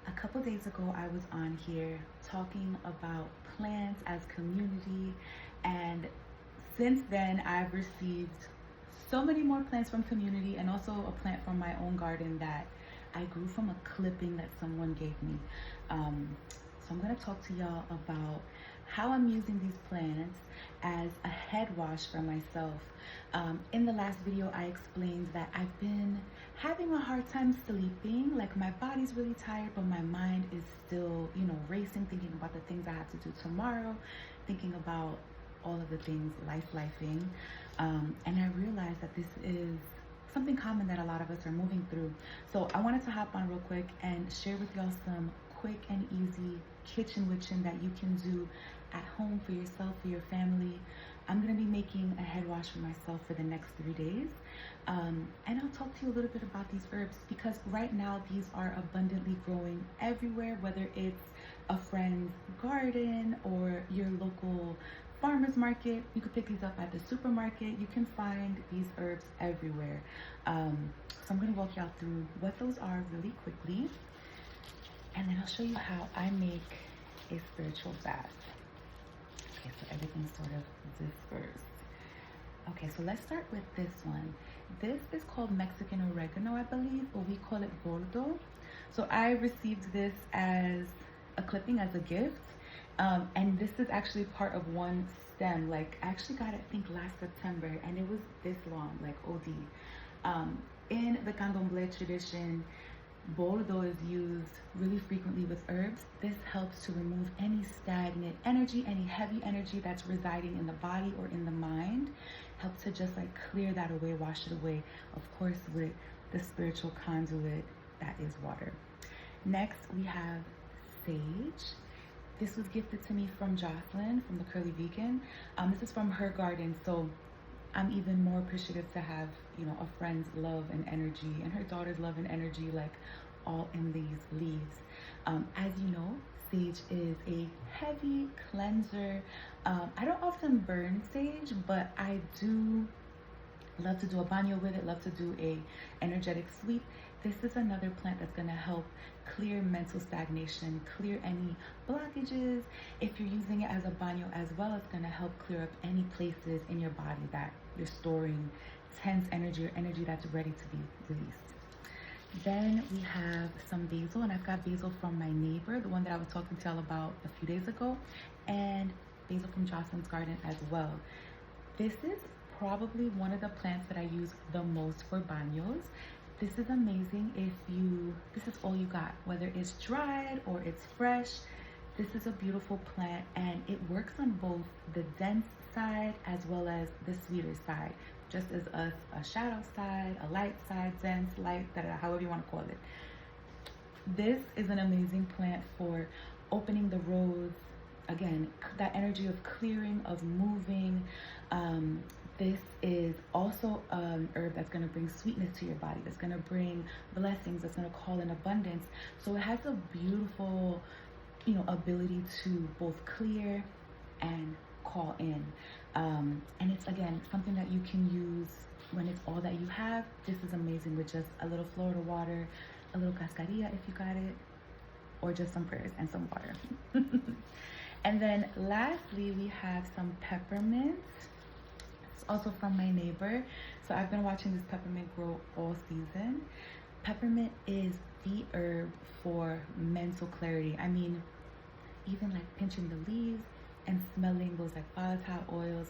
A couple days ago, I was on here talking about plants as community, and since then, I've received so many more plants from community and also a plant from my own garden that I grew from a clipping that someone gave me. So I'm going to talk to y'all about how I'm using these plants as a head wash for myself. In the last video, I explained that I've been having a hard time sleeping. Like, my body's really tired, but my mind is still, racing, thinking about the things I have to do tomorrow, thinking about all of the things lifing. And I realized that this is something common that a lot of us are moving through. So I wanted to hop on real quick and share with y'all some quick and easy kitchen witching that you can do at home for yourself, for your family. I'm going to be making a head wash for myself for the next 3 days. And I'll talk to you a little bit about these herbs because right now these are abundantly growing everywhere, whether it's a friend's garden or your local farmer's market. You could pick these up at the supermarket. You can find these herbs everywhere. So I'm going to walk y'all through what those are really quickly. And then I'll show you how I make a spiritual bath. Okay, so everything's sort of dispersed. Okay, so let's start with this one. This is called Mexican oregano, I believe, but we call it gordo. So I received this as a clipping, as a gift. And this is actually part of one stem. Like, I actually got it, I think, last September, and it was this long, like OD. In the candomblé tradition, Bordeaux is used really frequently with herbs. This helps to remove any stagnant energy, any heavy energy that's residing in the body or in the mind. Helps to just like clear that away, wash it away, of course, with the spiritual conduit that is water. Next, we have sage. This was gifted to me from Jocelyn from the Curly Vegan. This is from her garden, so I'm even more appreciative to have, a friend's love and energy and her daughter's love and energy, like, all in these leaves. As you know, sage is a heavy cleanser. I don't often burn sage, but I do love to do a baño with it, love to do a energetic sweep. This is another plant that's going to help clear mental stagnation, clear any blockages. If you're using it as a baño as well, it's going to help clear up any places in your body that you're storing tense energy or energy that's ready to be released. Then we have some basil, and I've got basil from my neighbor, the one that I was talking to y'all about a few days ago, and basil from Jocelyn's garden as well. This is probably one of the plants that I use the most for baños. This is amazing this is all you got, whether it's dried or it's fresh. This is a beautiful plant, and it works on both the dense side as well as the sweeter side, just as a shadow side, a light side, dense, light, however you want to call it. This is an amazing plant for opening the roads. Again, that energy of clearing, of moving. This is also an herb that's going to bring sweetness to your body, that's going to bring blessings, that's going to call in abundance. So it has a beautiful, ability to both clear and call in. And it's, again, something that you can use when it's all that you have. This is amazing with just a little Florida water, a little cascarilla if you got it, or just some prayers and some water. And then lastly, we have some peppermint. It's also from my neighbor. So I've been watching this peppermint grow all season. Peppermint is the herb for mental clarity. I mean, even like pinching the leaves and smelling those like volatile oils,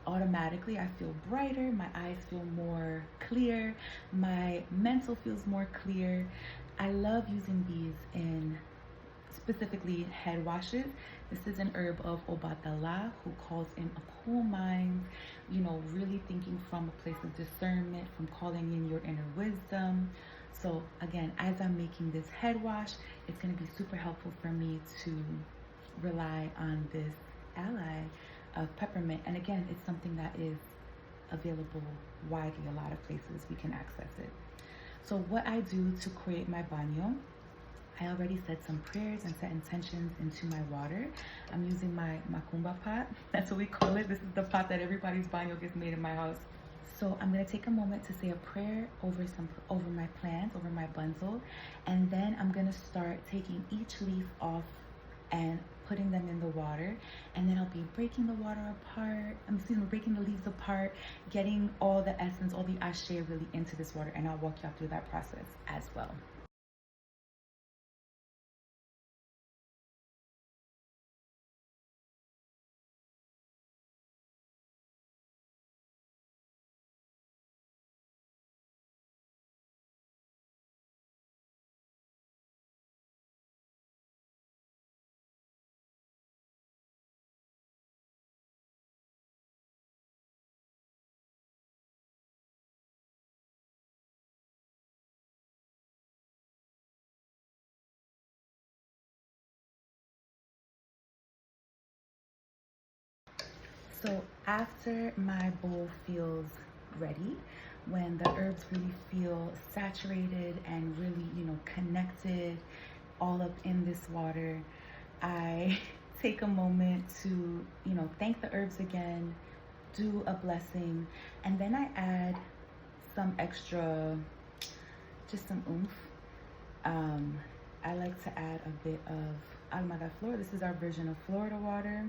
automatically I feel brighter, my eyes feel more clear, my mental feels more clear. I love using these in specifically head washes. This is an herb of Obatala, who calls in a cool mind, really thinking from a place of discernment, from calling in your inner wisdom. So again, as I'm making this head wash, it's going to be super helpful for me to rely on this ally of peppermint. And again, it's something that is available widely, a lot of places we can access it. So what I do to create my baño, I already said some prayers and set intentions into my water. I'm using my macumba pot. That's what we call it. This is the pot that everybody's baño gets made in my house. So I'm gonna take a moment to say a prayer over my plants, over my bunzel, and then I'm gonna start taking each leaf off and putting them in the water, and then I'll be breaking the water apart. Breaking the leaves apart, getting all the essence, all the ashe really into this water, and I'll walk y'all through that process as well. So after my bowl feels ready, when the herbs really feel saturated and really, connected all up in this water, I take a moment to, thank the herbs again, do a blessing, and then I add some extra, just some oomph. I like to add a bit of alma de flor. This is our version of Florida water.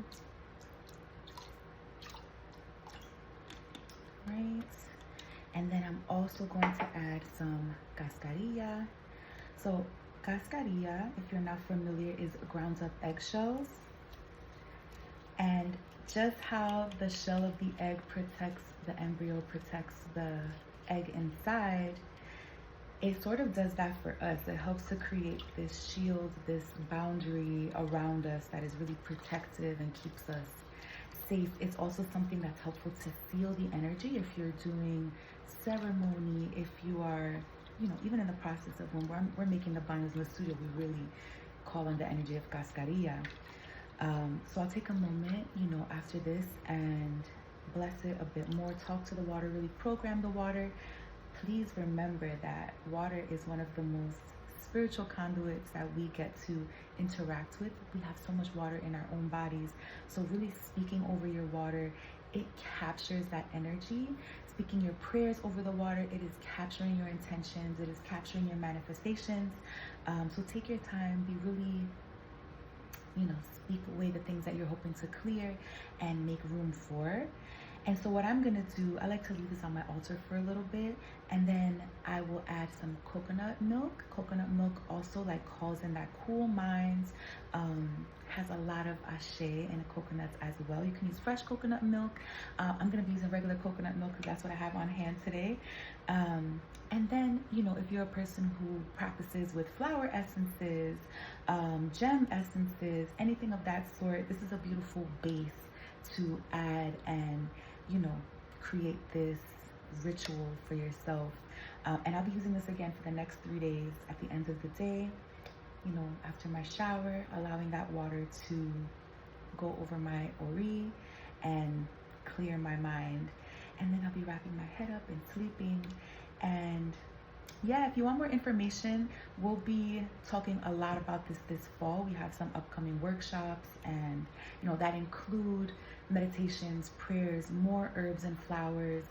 Right, and then I'm also going to add some cascarilla. So cascarilla, if you're not familiar, is ground up eggshells, and just how the shell of the egg protects the embryo, protects the egg inside, it sort of does that for us. It helps to create this shield, this boundary around us that is really protective and keeps us safe. It's also something that's helpful to feel the energy if you're doing ceremony, if you are, even in the process of when we're making the banners in the studio, we really call on the energy of cascarilla. So I'll take a moment, after this and bless it a bit more, talk to the water, really program the water. Please remember that water is one of the most spiritual conduits that we get to interact with. We have so much water in our own bodies. So really speaking over your water, it captures that energy. Speaking your prayers over the water, it is capturing your intentions. It is capturing your manifestations. So take your time, be really, speak away the things that you're hoping to clear and make room for. And so what I'm gonna do, I like to leave this on my altar for a little bit, and then I will add some coconut milk. Coconut milk also calls in that cool minds, has a lot of ashe in the coconuts as well. You can use fresh coconut milk. I'm gonna be using regular coconut milk because that's what I have on hand today. And then, if you're a person who practices with flower essences, gem essences, anything of that sort, this is a beautiful base to add and create this ritual for yourself. And I'll be using this again for the next 3 days. At the end of the day, after my shower, allowing that water to go over my ori and clear my mind. And then I'll be wrapping my head up and sleeping. And yeah, if you want more information, we'll be talking a lot about this fall. We have some upcoming workshops, and that include meditations, prayers, more herbs and flowers.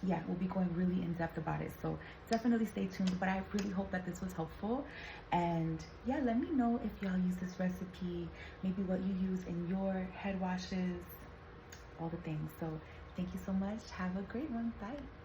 Yeah, we'll be going really in depth about it. So definitely stay tuned. But I really hope that this was helpful. And yeah, let me know if y'all use this recipe, maybe what you use in your head washes, all the things. So thank you so much. Have a great one. Bye.